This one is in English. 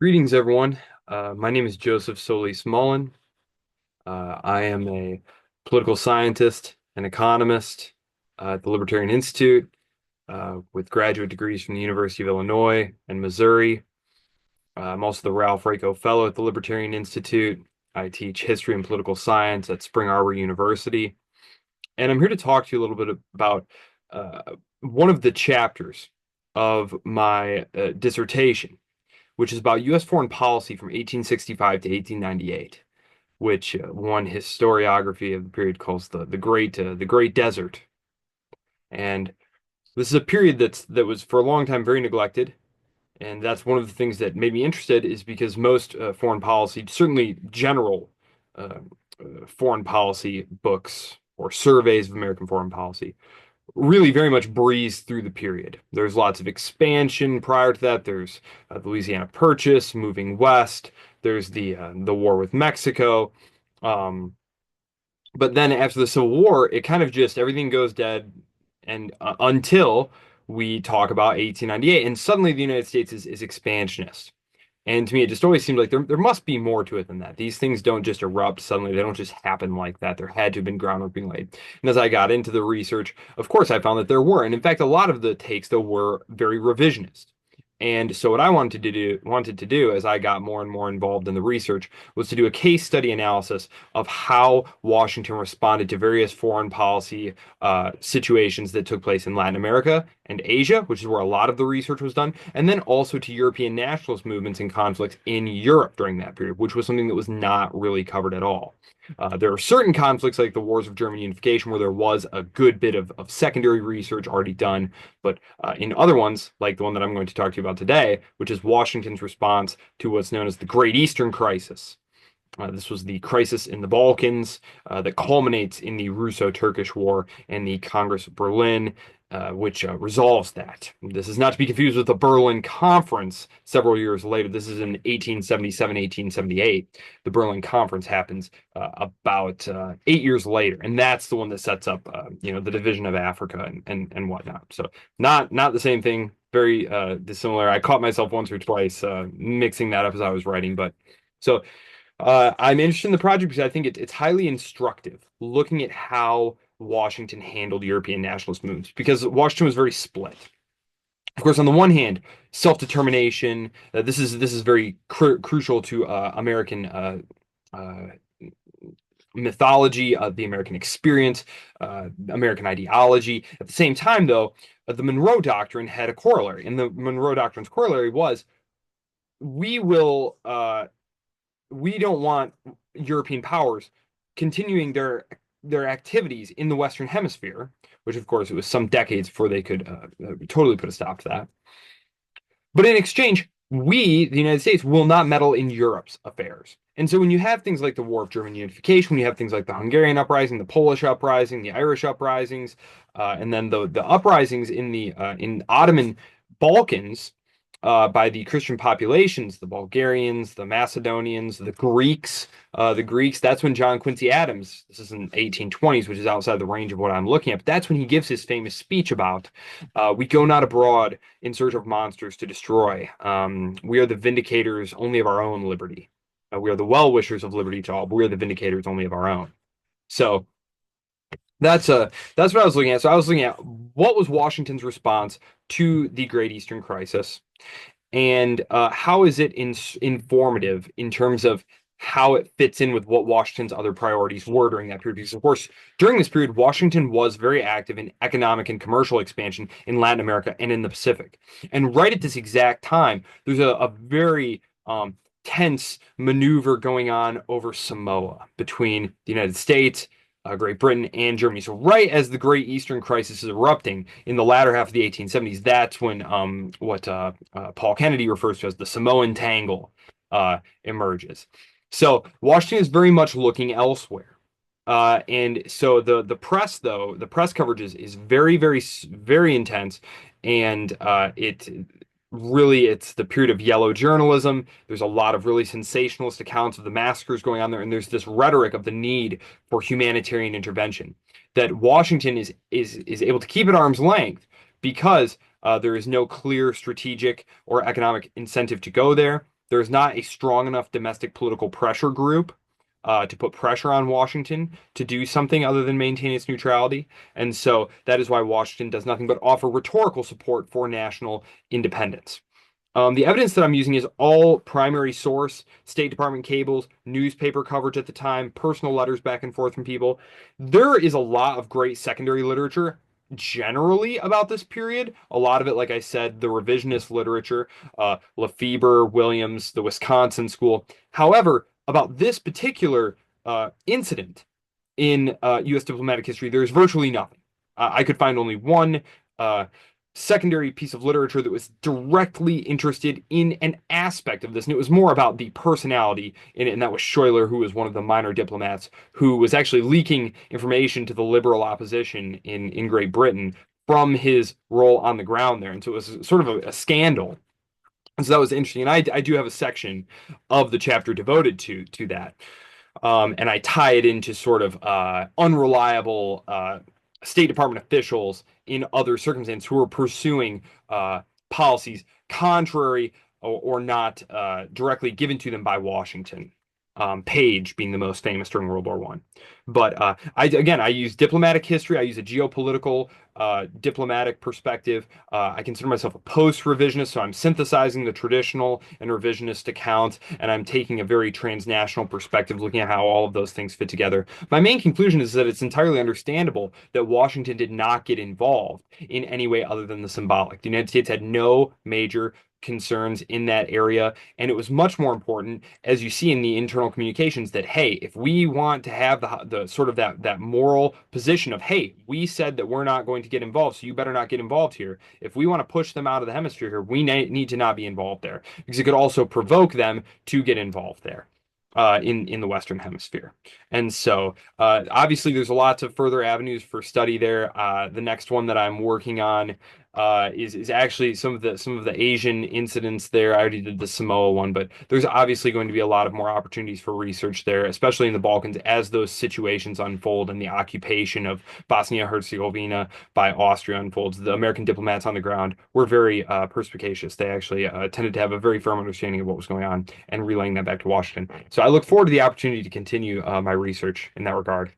Greetings, everyone. My name is Joseph Solis-Mullen. I am a political scientist and economist at the Libertarian Institute with graduate degrees from the University of Illinois and Missouri. I'm also the Ralph Raico Fellow at the Libertarian Institute. I teach history and political science at Spring Arbor University. And I'm here to talk to you a little bit about uh, one of the chapters of my dissertation, which is about U.S. foreign policy from 1865 to 1898, which one historiography of the period calls the Great Desert. And this is a period that was for a long time very neglected, and that's one of the things that made me interested is because most foreign policy, certainly general uh, foreign policy books or surveys of American foreign policy, really very much breezed through the period. There's lots of expansion prior to that. There's the Louisiana Purchase, moving west. There's the war with Mexico. Um, but then after the Civil War, it kind of just everything goes dead, and until we talk about 1898, and suddenly the United States is expansionist. And to me, it just always seemed like there must be more to it than that. These things don't just erupt suddenly. They don't just happen like that. There had to have been groundwork being laid. And as I got into the research, of course, I found that there were. And in fact, a lot of the takes, though, were very revisionist. And so what I wanted to do as I got more and more involved in the research was to do a case study analysis of how Washington responded to various foreign policy situations that took place in Latin America and Asia, which is where a lot of the research was done, and then also to European nationalist movements and conflicts in Europe during that period, which was something that was not really covered at all. There are certain conflicts like the Wars of German Unification where there was a good bit of secondary research already done, but in other ones, like the one that I'm going to talk to you about today, which is Washington's response to what's known as the Great Eastern Crisis. This was the crisis in the Balkans that culminates in the Russo-Turkish War and the Congress of Berlin, which resolves that. This is not to be confused with the Berlin Conference several years later. This is in 1877, 1878. The Berlin Conference happens about 8 years later, and that's the one that sets up, the division of Africa and whatnot. So not the same thing, very dissimilar. I caught myself once or twice mixing that up as I was writing, but so. I'm interested in the project because I think it's highly instructive looking at how Washington handled European nationalist movements because Washington was very split. Of course, on the one hand, self-determination. This is very crucial to American uh, mythology, the American experience, American ideology. At the same time, though, the Monroe Doctrine had a corollary, and the Monroe Doctrine's corollary was we will. We don't want European powers continuing their activities in the Western Hemisphere, which of course it was some decades before they could totally put a stop to that. But in exchange, we, the United States, will not meddle in Europe's affairs. And so when you have things like the War of German Unification, when you have things like the Hungarian uprising, the Polish uprising, the Irish uprisings, and then the uprisings in Ottoman Balkans by the Christian populations, the Bulgarians, the Macedonians, the Greeks. That's when John Quincy Adams, this is in 1820s, which is outside the range of what I'm looking at, but that's when he gives his famous speech about we go not abroad in search of monsters to destroy. We are the vindicators only of our own liberty. We are the well-wishers of liberty to all, but we are the vindicators only of our own. So that's what I was looking at. So I was looking at what was Washington's response to the Great Eastern Crisis, and how is it informative in terms of how it fits in with what Washington's other priorities were during that period. Because, of course, during this period, Washington was very active in economic and commercial expansion in Latin America and in the Pacific. And right at this exact time, there's a very tense maneuver going on over Samoa between the United States, Great Britain, and Germany. So right as the Great Eastern Crisis is erupting in the latter half of the 1870s, that's when what Paul Kennedy refers to as the Samoan Tangle emerges. So Washington is very much looking elsewhere. And so the press, though, the press coverage is very, very, very intense, and it's the period of yellow journalism. There's a lot of really sensationalist accounts of the massacres going on there, and there's this rhetoric of the need for humanitarian intervention that Washington is able to keep at arm's length because there is no clear strategic or economic incentive to go there. there's not a strong enough domestic political pressure group to put pressure on Washington to do something other than maintain its neutrality. And so that is why Washington does nothing but offer rhetorical support for national independence. The evidence that I'm using is all primary source, State Department cables, newspaper coverage at the time, personal letters back and forth from people. There is a lot of great secondary literature generally about this period. A lot of it, like I said, the revisionist literature, Lefebvre, Williams, the Wisconsin School. However, about this particular incident in U.S. diplomatic history, there's virtually nothing. I could find only one uh, secondary piece of literature that was directly interested in an aspect of this, and it was more about the personality in it, and that was Schuyler, who was one of the minor diplomats who was actually leaking information to the liberal opposition in Great Britain from his role on the ground there. And so it was sort of a scandal. And so that was interesting. And I do have a section of the chapter devoted to that. And I tie it into sort of unreliable State Department officials in other circumstances who are pursuing policies contrary or not directly given to them by Washington. Page being the most famous during World War One. But I use diplomatic history. I use a geopolitical diplomatic perspective. I consider myself a post-revisionist, so I'm synthesizing the traditional and revisionist accounts, and I'm taking a very transnational perspective, looking at how all of those things fit together. My main conclusion is that it's entirely understandable that Washington did not get involved in any way other than the symbolic. The United States had no major concerns in that area, and it was much more important, as you see in the internal communications, that hey, if we want to have the sort of that moral position of hey, we said that we're not going to get involved, so you better not get involved here. If we want to push them out of the hemisphere here, we need to not be involved there, because it could also provoke them to get involved there. In the Western Hemisphere. And so obviously there's lots of further avenues for study there. The next one that I'm working on is actually some of the Asian incidents there. I already did the Samoa one, but there's obviously going to be a lot of more opportunities for research there, especially in the Balkans as those situations unfold and the occupation of Bosnia-Herzegovina by Austria unfolds. The American diplomats on the ground were very perspicacious. They actually tended to have a very firm understanding of what was going on and relaying that back to Washington. So I look forward to the opportunity to continue my research in that regard.